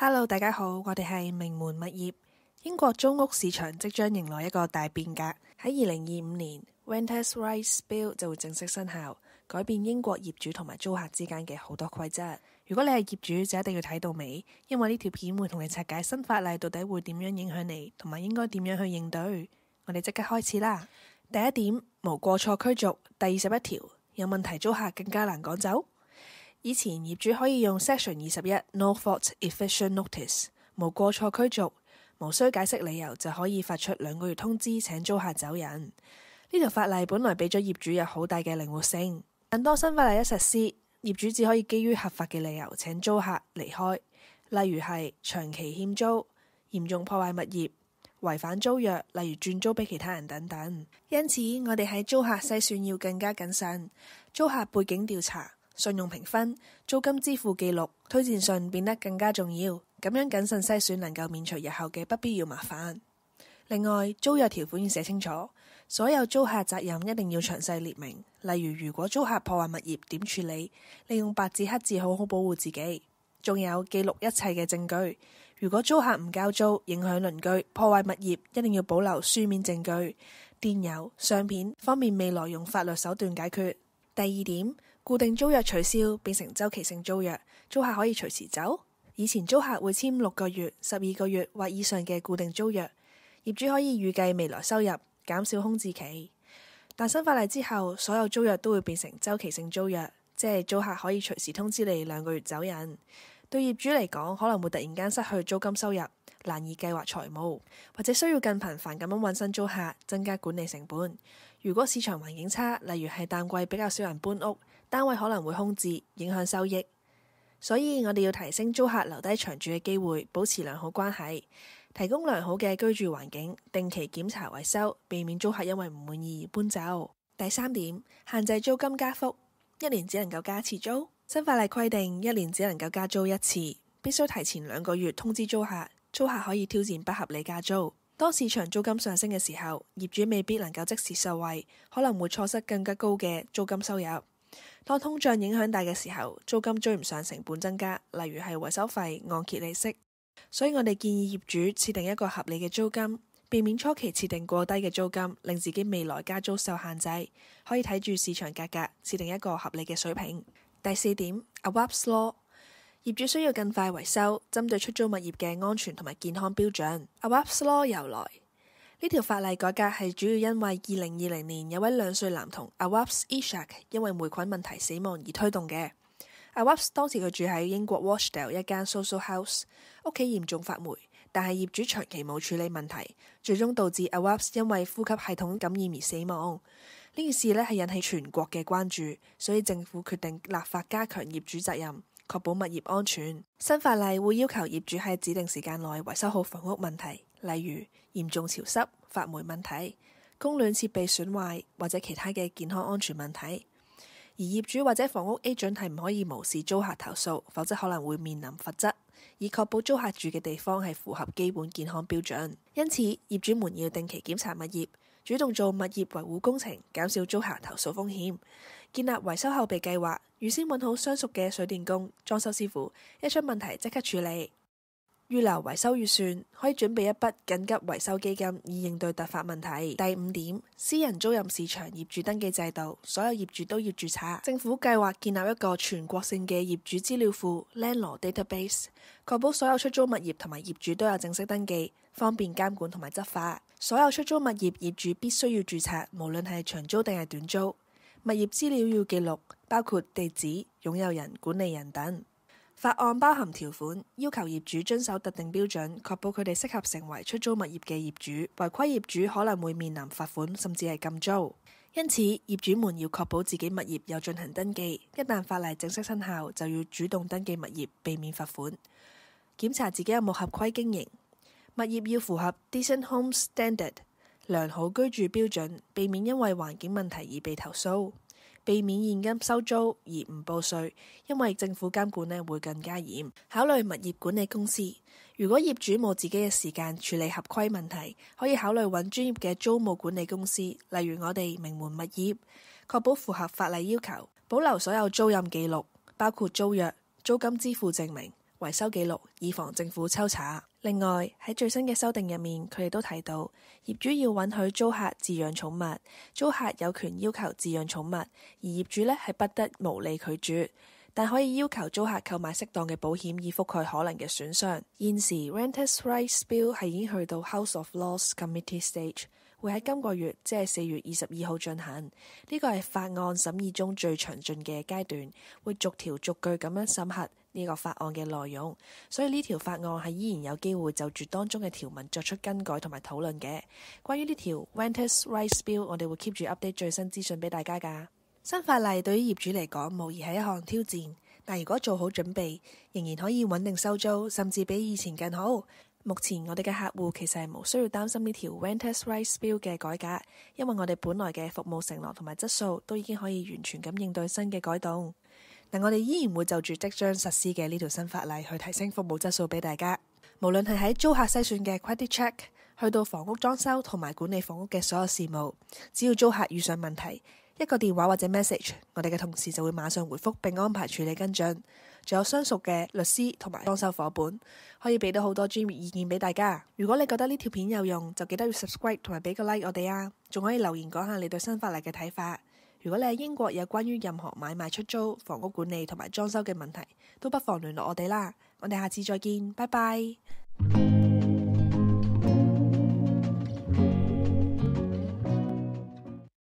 Hello，大家好，我哋係名門物業。英國租屋市場即將迎來一個大變革。喺2025年 Renters' Rights Bill 就會正式生效，改變英國業主同埋租客之間嘅好多規則。如果你係業主，就一定要睇到尾，因為呢條片會同你拆解新法例到底會點樣影響你，同埋應該點樣去應對。我哋即刻開始啦。第一點，無過錯驅逐。第21條，有問題租客更加難趕走。以前業主可以用 Section 21 No Fault Eviction Notice 無過錯驅逐，無需解釋理由就可以發出2個月通知請租客走人。呢條法例本來俾咗業主有好大嘅靈活性，但當新法例一實施，業主只可以基於合法嘅理由請租客離開，例如係長期欠租、嚴重破壞物業、違反租約，例如轉租俾其他人等等。因此，我哋喺租客篩選要更加謹慎，租客背景調查、信用評分、租金支付記錄、推薦信變得更加重要，咁樣謹慎篩選能夠免除日後嘅不必要麻煩。另外，租約條款要寫清楚，所有租客責任一定要詳細列明，例如果租客破壞物業點處理，利用白紙黑字好好保護自己，仲有記錄一切嘅證據。如果租客唔交租，影響鄰居，破壞物業，一定要保留書面證據、電郵、相片，方便未來用法律手段解決。第二點，固定租約取消變成周期性租約，租客可以隨時走。以前租客會簽6個月、12個月或以上嘅固定租約，業主可以預計未來收入，減少空置期。但新法例之後，所有租約都會變成周期性租約，即係租客可以隨時通知你2個月走人。對業主嚟講，可能會突然間失去租金收入，難以計劃財務，或者需要更頻繁咁樣揾新租客，增加管理成本。如果市場環境差，例如係淡季比較少人搬屋，單位可能會空置，影響收益。所以我哋要提升租客留低長住嘅機會，保持良好關係，提供良好嘅居住環境，定期檢查維修，避免租客因為唔滿意而搬走。第3點，限制租金加幅，1年只能夠加一次租。新法例規定1年只能夠加租1次，必須提前2個月通知租客，租客可以挑戰不合理加租。當市場租金上升嘅時候，業主未必能夠即時受惠，可能會錯失更加高嘅租金收入。當通脹影響大嘅時候，租金追唔上成本增加，例如係維修費、按揭利息。所以我哋建議業主設定一個合理嘅租金，避免初期設定過低嘅租金，令自己未來加租受限制。可以睇住市場價格，設定一個合理嘅水平。第4點 Awaab's Law， 業主需要更快維修，針對出租物業嘅安全同埋健康標準。Awaab's Law 由來，呢條法例改革係主要因為2020年有位2歲男童 Awaab Ishak 因為霉菌問題死亡而推動嘅。Awaab 當時佢住喺英國 Rochdale 一間 social house， 屋企嚴重發霉，但係業主長期冇處理問題，最終導致 Awaab 因為呼吸系統感染而死亡。呢件事係引起全國嘅關注，所以政府決定立法加強業主責任，確保物業安全。新法例會要求業主喺指定時間內維修好房屋問題，例如嚴重潮濕、發霉問題、供暖設備損壞或者其他嘅健康安全問題。而業主或者房屋 agent 係唔可以無視租客投訴，否則可能會面臨罰則，以確保租客住嘅地方係符合基本健康標準。因此，業主們要定期檢查物業，主動做物業維護工程，減少租客投訴風險，建立維修後備計劃，預先揾好相熟嘅水電工、裝修師傅，一出問題即刻處理。預留維修預算，可以準備一筆緊急維修基金，以應對突發問題。第5點，私人租賃市場業主登記制度，所有業主都要註冊。政府計劃建立一個全國性嘅業主資料庫 （Landlord Database），確保所有出租物業同埋業主都有正式登記，方便監管同埋執法。所有出租物業業主必須要註冊，無論係長租定係短租。物業資料要記錄，包括地址、擁有人、管理人等。法案包含條款，要求業主遵守特定標準，確保佢哋適合成為出租物業嘅業主。違規業主可能會面臨罰款，甚至係禁租。因此，業主們要確保自己物業有進行登記，一旦法例正式生效，就要主動登記物業，避免罰款。檢查自己有冇合規經營，物業要符合 Decent Homes Standard 良好居住標準，避免因為環境問題而被投訴。避免現金收租而唔報稅，因為政府監管會更加嚴。考慮物業管理公司，如果業主冇自己嘅時間處理合規問題，可以考慮揾專業嘅租務管理公司，例如我哋名門物業，確保符合法例要求，保留所有租賃記錄，包括租約、租金支付證明、維修記錄，以防政府抽查。另外喺最新嘅修訂入面，佢哋都提到業主要允許租客飼養寵物，租客有權要求飼養寵物，而業主呢係不得無理拒絕，但可以要求租客購買適當嘅保險以覆蓋可能嘅損傷。現時 Renters' Rights Bill 係已經去到 House of Lords Committee Stage，會喺今個月即係4月22號進行。呢個係法案審議中最詳盡嘅階段，會逐條逐句咁樣審核呢個法案嘅內容，所以呢條法案係依然有機會就住當中嘅條文作出更改同埋討論嘅。關於呢條 Renters' Rights Bill， 我哋會 keep 住 update 最新資訊俾大家㗎。新法例對於業主嚟講無疑係一項挑戰，但如果做好準備，仍然可以穩定收租，甚至比以前更好。目前我哋嘅客戶其實係無需要擔心呢條 Renters' Rights Bill 嘅改革，因為我哋本來嘅服務承諾同埋質素都已經可以完全咁應對新嘅改動。但我哋依然會就住即將實施嘅呢條新法例去提升服務質素俾大家。無論係喺租客篩選嘅 credit check，去到房屋裝修同埋管理房屋嘅所有事務，只要租客遇上問題，一個電話或者 message， 我哋嘅同事就會馬上回覆並安排處理跟進。仲有相熟嘅律師同埋裝修夥伴，可以俾到好多專業意見俾大家。如果你覺得呢條片有用，就記得要 subscribe 同埋俾個 like 我哋啊！仲可以留言講下你對新法例嘅睇法。如果你喺英國有關於任何買賣出租、房屋管理同埋裝修嘅問題，都不妨聯絡我哋啦。我哋下次再見，拜拜。